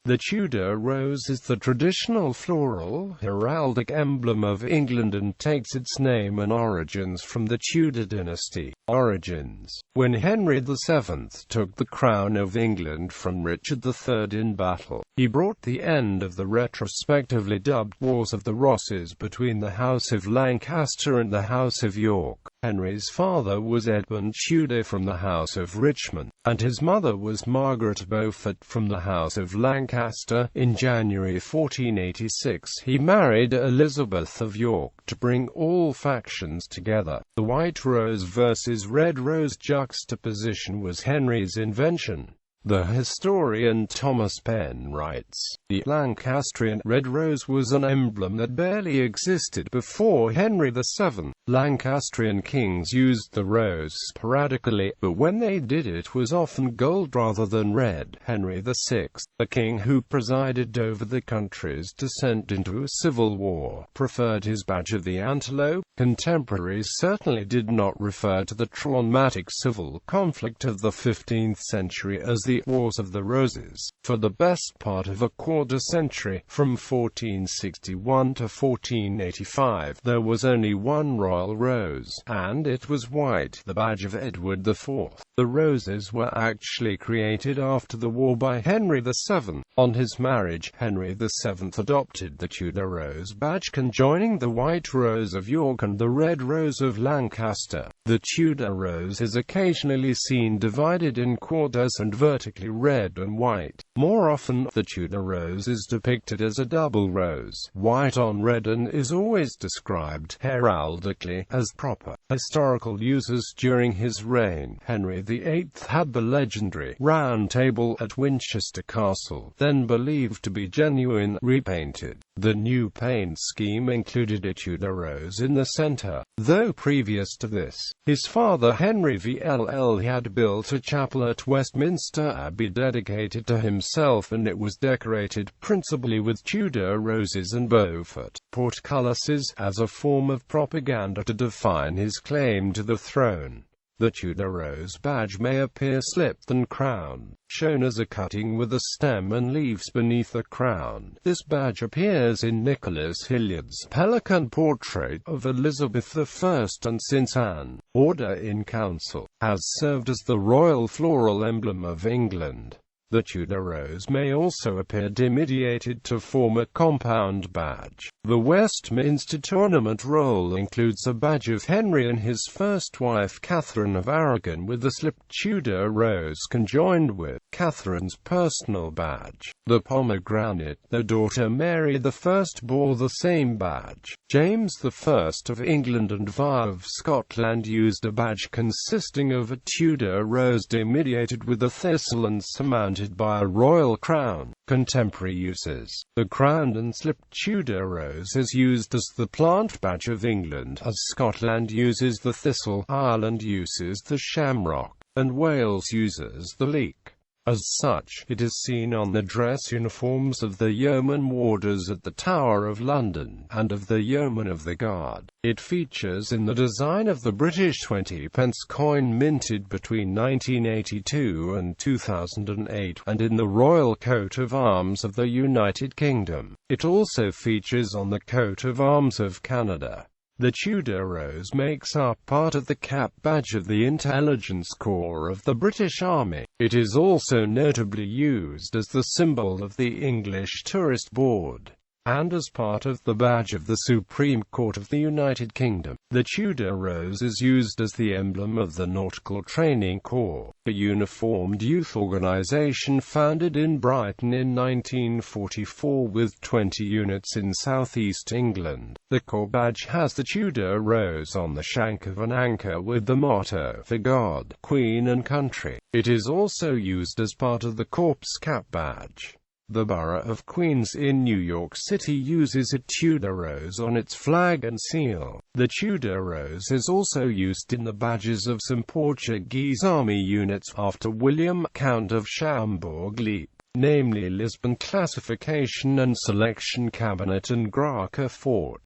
The Tudor rose is the traditional floral, heraldic emblem of England and takes its name and origins from the Tudor dynasty. Origins: when Henry VII took the crown of England from Richard III in battle, he brought the end of the retrospectively dubbed Wars of the Roses between the House of Lancaster and the House of York. Henry's father was Edmund Tudor from the House of Richmond, and his mother was Margaret Beaufort from the House of Lancaster. In January 1486 he married Elizabeth of York to bring all factions together. The white rose versus red rose juxtaposition was Henry's invention. The historian Thomas Penn writes, "The Lancastrian red rose was an emblem that barely existed before Henry VII. Lancastrian kings used the rose sporadically, but when they did it was often gold rather than red." Henry VI, the king who presided over the country's descent into a civil war, preferred his badge of the antelope. Contemporaries certainly did not refer to the traumatic civil conflict of the 15th century as the Wars of the Roses. For the best part of a quarter century, from 1461 to 1485, there was only one royal rose, and it was white, the badge of Edward IV. The roses were actually created after the war by Henry VII. On his marriage, Henry VII adopted the Tudor rose badge, conjoining the white rose of York and the red rose of Lancaster. The Tudor rose is occasionally seen divided in quarters and vertically red and white. More often, the Tudor rose is depicted as a double rose, white on red, and is always described heraldically as proper. Historical uses during his reign: Henry VIII had the legendary Round Table at Winchester Castle, then believed to be genuine, repainted. The new paint scheme included a Tudor rose in the centre, though previous to this, his father Henry VIII had built a chapel at Westminster Abbey dedicated to himself, and it was decorated principally with Tudor roses and Beaufort portcullises, as a form of propaganda to define his claim to the throne. The Tudor rose badge may appear slipped and crowned, shown as a cutting with a stem and leaves beneath the crown. This badge appears in Nicholas Hilliard's Pelican portrait of Elizabeth I, and since Anne, Order in Council, has served as the royal floral emblem of England. The Tudor rose may also appear demidiated to form a compound badge. The Westminster tournament roll includes a badge of Henry and his first wife Catherine of Aragon with a slipped Tudor rose conjoined with Catherine's personal badge. The pomegranate, their daughter Mary I, bore the same badge. James I of England and Via of Scotland used a badge consisting of a Tudor rose demidiated with a thistle and surmounted by a royal crown. Contemporary uses: the crowned and slipped Tudor rose is used as the plant badge of England, as Scotland uses the thistle, Ireland uses the shamrock, and Wales uses the leek. As such, it is seen on the dress uniforms of the yeoman warders at the Tower of London, and of the yeomen of the Guard. It features in the design of the British 20p coin minted between 1982 and 2008, and in the royal coat of arms of the United Kingdom. It also features on the coat of arms of Canada. The Tudor rose makes up part of the cap badge of the Intelligence Corps of the British Army. It is also notably used as the symbol of the English Tourist Board, and as part of the badge of the Supreme Court of the United Kingdom. The Tudor rose is used as the emblem of the Nautical Training Corps, a uniformed youth organisation founded in Brighton in 1944 with 20 units in southeast England. The Corps badge has the Tudor rose on the shank of an anchor with the motto, "For God, Queen and Country." It is also used as part of the Corps cap badge. The Borough of Queens in New York City uses a Tudor rose on its flag and seal. The Tudor rose is also used in the badges of some Portuguese army units after William, Count of Schomberg-Lippe, namely Lisbon Classification and Selection Cabinet and Graça Fort.